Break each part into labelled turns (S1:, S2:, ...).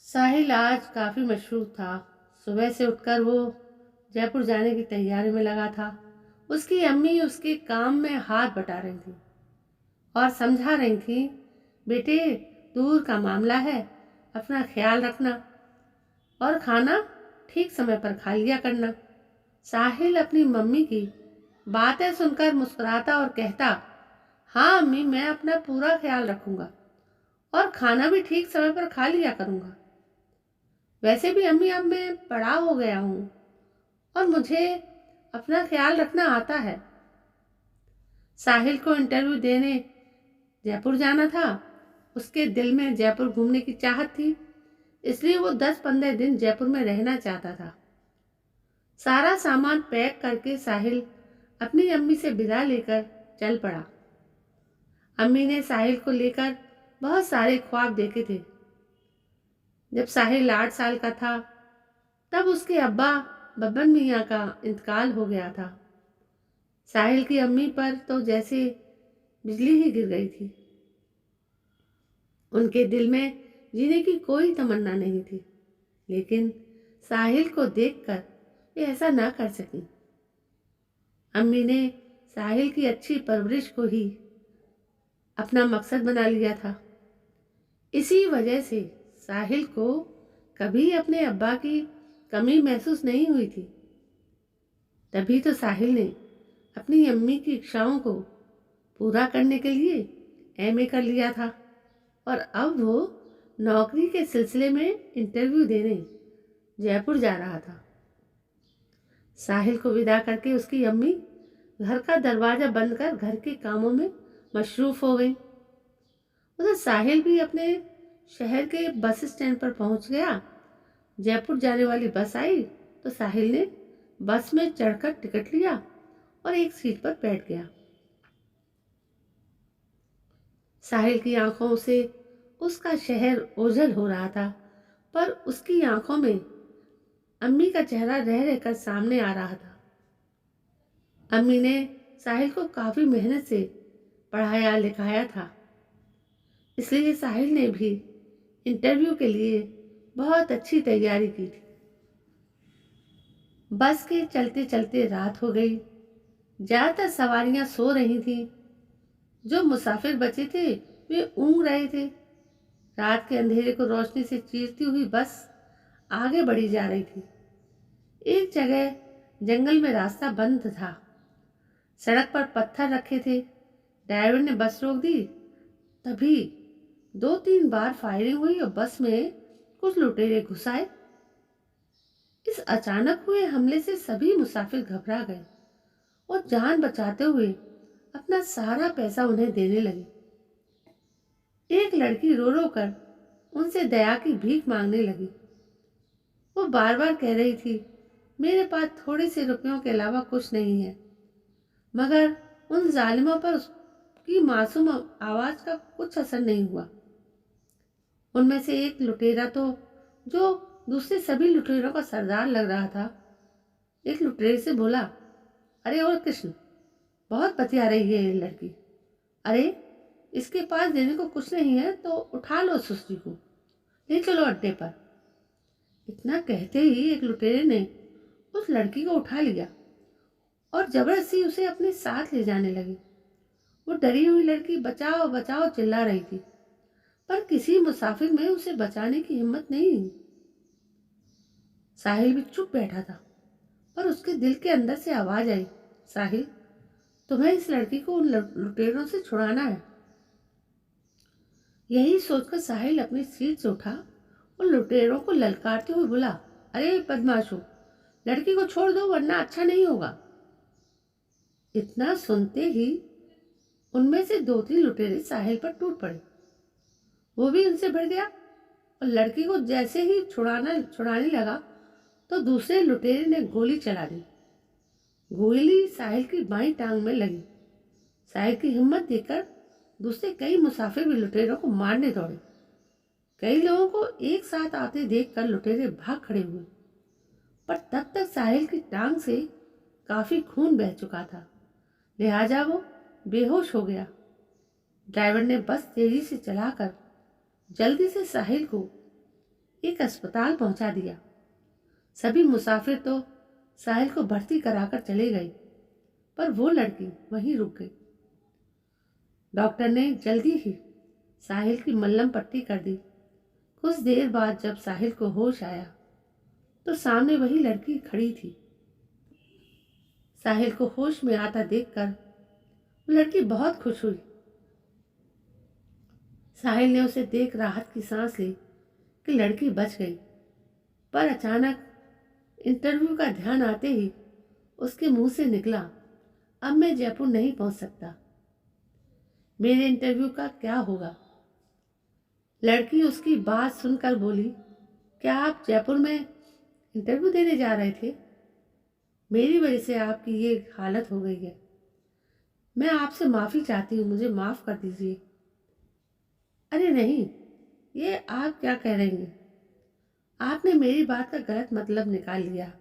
S1: साहिल आज काफ़ी मशरूफ़ था। सुबह से उठकर वो जयपुर जाने की तैयारी में लगा था। उसकी अम्मी उसके काम में हाथ बटा रही थी और समझा रही थी, बेटे दूर का मामला है, अपना ख्याल रखना और खाना ठीक समय पर खा लिया करना। साहिल अपनी मम्मी की बातें सुनकर मुस्कुराता और कहता, हाँ अम्मी, मैं अपना पूरा ख्याल रखूंगा और खाना भी ठीक समय पर खा लिया करूंगा। वैसे भी अम्मी, अब मैं बड़ा हो गया हूँ और मुझे अपना ख्याल रखना आता है। साहिल को इंटरव्यू देने जयपुर जाना था। उसके दिल में जयपुर घूमने की चाहत थी, इसलिए वो 10-15 दिन जयपुर में रहना चाहता था। सारा सामान पैक करके साहिल अपनी अम्मी से विदा लेकर चल पड़ा। अम्मी ने साहिल को लेकर बहुत सारे ख्वाब देखे थे। जब साहिल 8 साल का था तब उसके अब्बा बब्बन मियाँ का इंतकाल हो गया था। साहिल की अम्मी पर तो जैसे बिजली ही गिर गई थी। उनके दिल में जीने की कोई तमन्ना नहीं थी, लेकिन साहिल को देखकर वे ऐसा ना कर सकी। अम्मी ने साहिल की अच्छी परवरिश को ही अपना मकसद बना लिया था। इसी वजह से साहिल को कभी अपने अब्बा की कमी महसूस नहीं हुई थी। तभी तो साहिल ने अपनी अम्मी की इच्छाओं को पूरा करने के लिए एमए कर लिया था और अब वो नौकरी के सिलसिले में इंटरव्यू देने जयपुर जा रहा था। साहिल को विदा करके उसकी अम्मी घर का दरवाजा बंद कर घर के कामों में मशरूफ हो गई। उधर साहिल भी अपने शहर के बस स्टैंड पर पहुंच गया। जयपुर जाने वाली बस आई तो साहिल ने बस में चढ़कर टिकट लिया और एक सीट पर बैठ गया। साहिल की आंखों से उसका शहर ओझल हो रहा था, पर उसकी आंखों में अम्मी का चेहरा रह रहकर सामने आ रहा था। अम्मी ने साहिल को काफी मेहनत से पढ़ाया लिखाया था, इसलिए साहिल ने भी इंटरव्यू के लिए बहुत अच्छी तैयारी की थी। बस के चलते चलते रात हो गई। ज्यादातर सवारियां सो रही थीं। जो मुसाफिर बचे थे वे ऊँघ रहे थे। रात के अंधेरे को रोशनी से चीरती हुई बस आगे बढ़ी जा रही थी। एक जगह जंगल में रास्ता बंद था। सड़क पर पत्थर रखे थे। ड्राइवर ने बस रोक दी। तभी 2-3 बार फायरिंग हुई और बस में कुछ लुटेरे घुस आए। इस अचानक हुए हमले से सभी मुसाफिर घबरा गए और जान बचाते हुए अपना सारा पैसा उन्हें देने लगे। एक लड़की रो रो कर उनसे दया की भीख मांगने लगी। वो बार बार कह रही थी, मेरे पास थोड़े से रुपयों के अलावा कुछ नहीं है। मगर उन जालिमों पर उसकी मासूम आवाज का कुछ असर नहीं हुआ। उनमें से एक लुटेरा तो, जो दूसरे सभी लुटेरों का सरदार लग रहा था, एक लुटेरे से बोला, अरे और कृष्ण, बहुत बतिया रही है ये लड़की। अरे इसके पास देने को कुछ नहीं है तो उठा लो सुस्ती को, ले चलो अड्डे पर। इतना कहते ही एक लुटेरे ने उस लड़की को उठा लिया और जबरदस्ती उसे अपने साथ ले जाने लगी। वो डरी हुई लड़की बचाओ बचाओ चिल्ला रही थी, पर किसी मुसाफिर में उसे बचाने की हिम्मत नहीं। साहिल भी चुप बैठा था, पर उसके दिल के अंदर से आवाज आई, साहिल, तुम्हें इस लड़की को उन लुटेरों से छुड़ाना है। यही सोचकर साहिल अपनी सीट से उठा और लुटेरों को ललकारते हुए बोला, अरे बदमाशों, लड़की को छोड़ दो वरना अच्छा नहीं होगा। इतना सुनते ही उनमें से 2-3 लुटेरे साहिल पर टूट पड़े। वो भी उनसे भिड़ गया और लड़की को जैसे ही छुड़ाने लगा तो दूसरे लुटेरे ने गोली चला दी। गोली साहिल की बाईं टांग में लगी। साहिल की हिम्मत देखकर दूसरे कई मुसाफिर भी लुटेरों को मारने दौड़े। कई लोगों को एक साथ आते देखकर लुटेरे भाग खड़े हुए, पर तब तक साहिल की टांग से काफी खून बह चुका था, लिहाजा वो बेहोश हो गया। ड्राइवर ने बस तेजी से चलाकर जल्दी से साहिल को एक अस्पताल पहुंचा दिया। सभी मुसाफिर तो साहिल को भर्ती कराकर चले गए, पर वो लड़की वहीं रुक गई। डॉक्टर ने जल्दी ही साहिल की मल्लम पट्टी कर दी। कुछ देर बाद जब साहिल को होश आया तो सामने वही लड़की खड़ी थी। साहिल को होश में आता देखकर वो लड़की बहुत खुश हुई। साहिल ने उसे देख राहत की सांस ली कि लड़की बच गई, पर अचानक इंटरव्यू का ध्यान आते ही उसके मुंह से निकला, अब मैं जयपुर नहीं पहुंच सकता। मेरे इंटरव्यू का क्या होगा? लड़की उसकी बात सुनकर बोली, क्या आप जयपुर में इंटरव्यू देने जा रहे थे? मेरी वजह से आपकी ये हालत हो गई है। मैं आपसे माफ़ी चाहती हूँ, मुझे माफ़ कर दीजिए। अरे नहीं, ये आप क्या कह रही हैं? आपने मेरी बात का गलत मतलब निकाल लिया।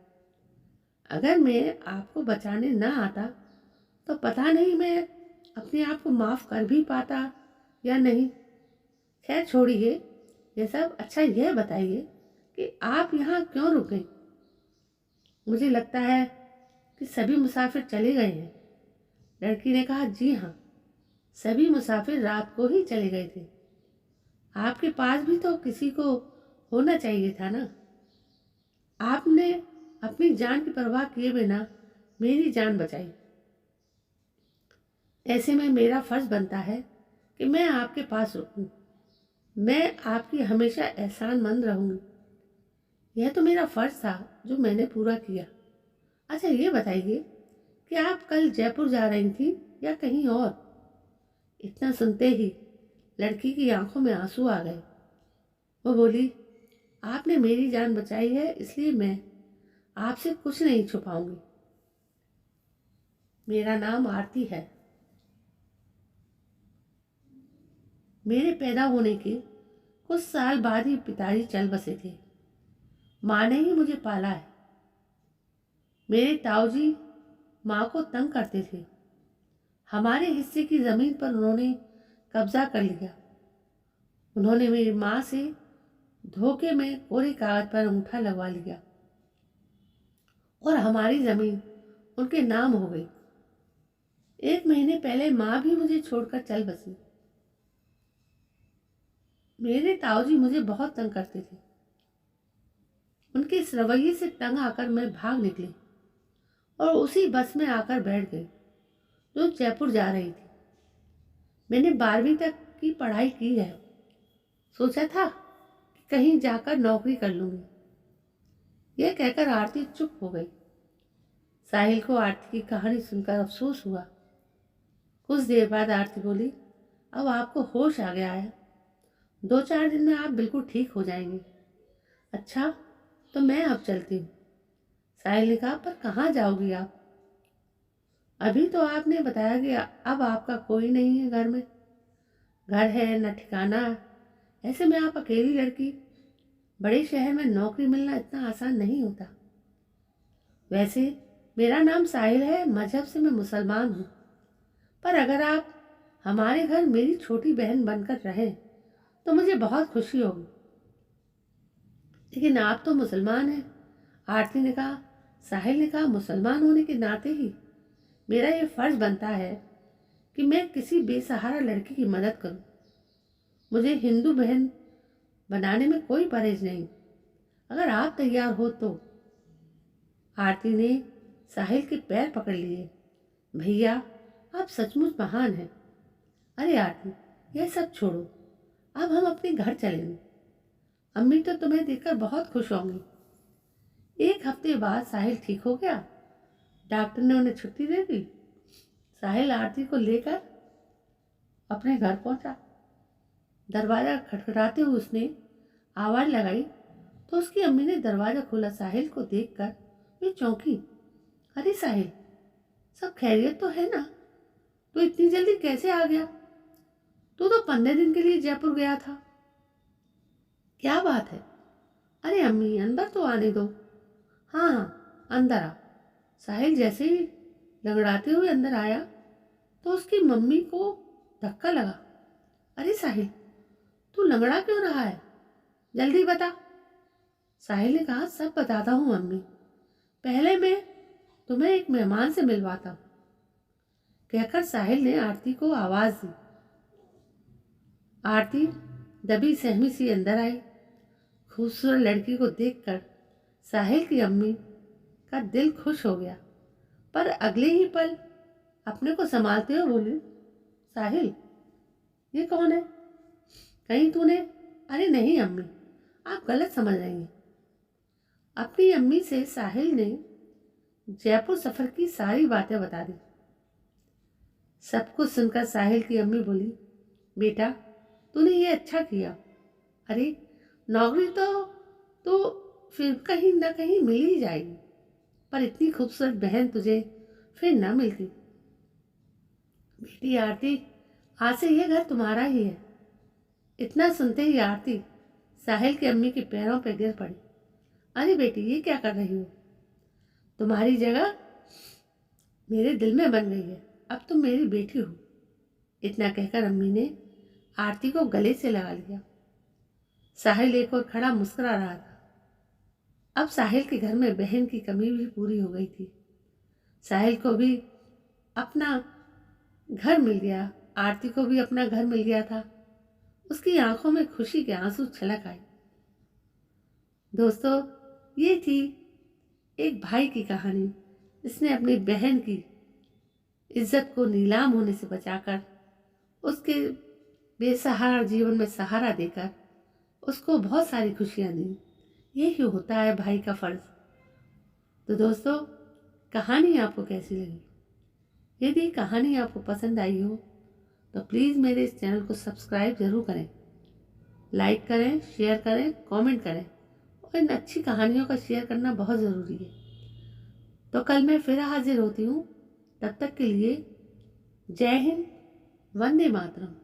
S1: अगर मैं आपको बचाने ना आता तो पता नहीं मैं अपने आप को माफ़ कर भी पाता या नहीं। खैर छोड़िए ये सब। अच्छा यह बताइए कि आप यहाँ क्यों रुक गई? मुझे लगता है कि सभी मुसाफिर चले गए हैं। लड़की ने कहा, जी हाँ, सभी मुसाफिर रात को ही चले गए थे। आपके पास भी तो किसी को होना चाहिए था ना। आपने अपनी जान की परवाह किए बिना मेरी जान बचाई। ऐसे में मेरा फर्ज बनता है कि मैं आपके पास रुकूं। मैं आपकी हमेशा एहसानमंद रहूंगी। यह तो मेरा फर्ज था जो मैंने पूरा किया। अच्छा ये बताइए कि आप कल जयपुर जा रही थी या कहीं और? इतना सुनते ही लड़की की आंखों में आंसू आ गए। वो बोली, आपने मेरी जान बचाई है, इसलिए मैं आपसे कुछ नहीं छुपाऊंगी। मेरा नाम आरती है। मेरे पैदा होने के कुछ साल बाद ही पिताजी चल बसे थे। माँ ने ही मुझे पाला है। मेरे ताऊजी माँ को तंग करते थे। हमारे हिस्से की ज़मीन पर उन्होंने कब्जा कर लिया। उन्होंने मेरी माँ से धोखे में कोरे कागज पर अंगूठा लगवा लिया और हमारी ज़मीन उनके नाम हो गई। 1 महीने पहले माँ भी मुझे छोड़कर चल बसी। मेरे ताऊजी मुझे बहुत तंग करते थे। उनके इस रवैये से तंग आकर मैं भाग निकली और उसी बस में आकर बैठ गई जो जयपुर जा रही थी। मैंने 12वीं तक की पढ़ाई की है। सोचा था कि कहीं जाकर नौकरी कर लूंगी। यह कहकर आरती चुप हो गई। साहिल को आरती की कहानी सुनकर अफसोस हुआ। कुछ देर बाद आरती बोली, अब आपको होश आ गया है। 2-4 दिन में आप बिल्कुल ठीक हो जाएंगे। अच्छा तो मैं अब चलती हूँ। साहिल ने कहा, पर कहाँ जाओगी आप? अभी तो आपने बताया कि अब आपका कोई नहीं है घर में। घर है न ठिकाना। ऐसे में आप अकेली लड़की, बड़े शहर में नौकरी मिलना इतना आसान नहीं होता। वैसे मेरा नाम साहिल है, मजहब से मैं मुसलमान हूँ, पर अगर आप हमारे घर मेरी छोटी बहन बनकर रहें तो मुझे बहुत खुशी होगी। लेकिन आप तो मुसलमान हैं। आरती ने कहा। साहिल ने कहा, मुसलमान होने के नाते ही मेरा ये फर्ज बनता है कि मैं किसी बेसहारा लड़की की मदद करूं। मुझे हिंदू बहन बनाने में कोई परहेज नहीं। अगर आप तैयार हो तो। आरती ने साहिल के पैर पकड़ लिए। भैया आप सचमुच महान हैं। अरे आरती, यह सब छोड़ो, अब हम अपने घर चलेंगे। अम्मी तो तुम्हें देखकर बहुत खुश होंगी। 1 हफ्ते बाद साहिल ठीक हो गया। डॉक्टर ने उन्हें छुट्टी दे दी। साहिल आरती को लेकर अपने घर पहुंचा। दरवाजा खटखटाते हुए उसने आवाज लगाई तो उसकी अम्मी ने दरवाजा खोला। साहिल को देखकर वे चौंकी। अरे साहिल, सब खैरियत तो है ना? तू इतनी जल्दी कैसे आ गया? तू तो 15 दिन के लिए जयपुर गया था। क्या बात है? अरे अम्मी, अंदर तो आने दो। हाँ हाँ, अंदर आ। साहिल जैसे ही लंगड़ाते हुए अंदर आया तो उसकी मम्मी को धक्का लगा। अरे साहिल, तू लंगड़ा क्यों रहा है? जल्दी बता। साहिल ने कहा, सब बताता हूँ मम्मी, पहले मैं तुम्हें एक मेहमान से मिलवाता हूँ। कहकर साहिल ने आरती को आवाज दी। आरती दबी सहमी सी अंदर आई। खूबसूरत लड़की को देखकर साहिल की अम्मी का दिल खुश हो गया, पर अगले ही पल अपने को संभालते हुए बोली, साहिल, ये कौन है? कहीं तूने? अरे नहीं अम्मी, आप गलत समझ रही हैं। अपनी अम्मी से साहिल ने जयपुर सफर की सारी बातें बता दी। सब कुछ सुनकर साहिल की अम्मी बोली, बेटा तूने ये अच्छा किया। अरे नौकरी तो फिर कहीं ना कहीं मिल ही जाएगी, पर इतनी खूबसूरत बहन तुझे फिर ना मिलती। बेटी आरती, आज से ये घर तुम्हारा ही है। इतना सुनते ही आरती साहिल की अम्मी के पैरों पर गिर पड़ी। अरे बेटी, ये क्या कर रही हो? तुम्हारी जगह मेरे दिल में बन गई है, अब तुम मेरी बेटी हो। इतना कहकर अम्मी ने आरती को गले से लगा लिया। साहिल एक और खड़ा मुस्कुरा रहा था। अब साहिल के घर में बहन की कमी भी पूरी हो गई थी। साहिल को भी अपना घर मिल गया, आरती को भी अपना घर मिल गया था। उसकी आंखों में खुशी के आंसू छलक आए। दोस्तों, ये थी एक भाई की कहानी जिसने अपनी बहन की इज्जत को नीलाम होने से बचाकर उसके बेसहारा जीवन में सहारा देकर उसको बहुत सारी खुशियां दी। यही होता है भाई का फर्ज। तो दोस्तों, कहानी आपको कैसी लगी? यदि कहानी आपको पसंद आई हो तो प्लीज़ मेरे इस चैनल को सब्सक्राइब ज़रूर करें, लाइक करें, शेयर करें, कमेंट करें, और इन अच्छी कहानियों का शेयर करना बहुत ज़रूरी है। तो कल मैं फिर हाजिर होती हूँ। तब तक के लिए जय हिंद, वंदे मातरम।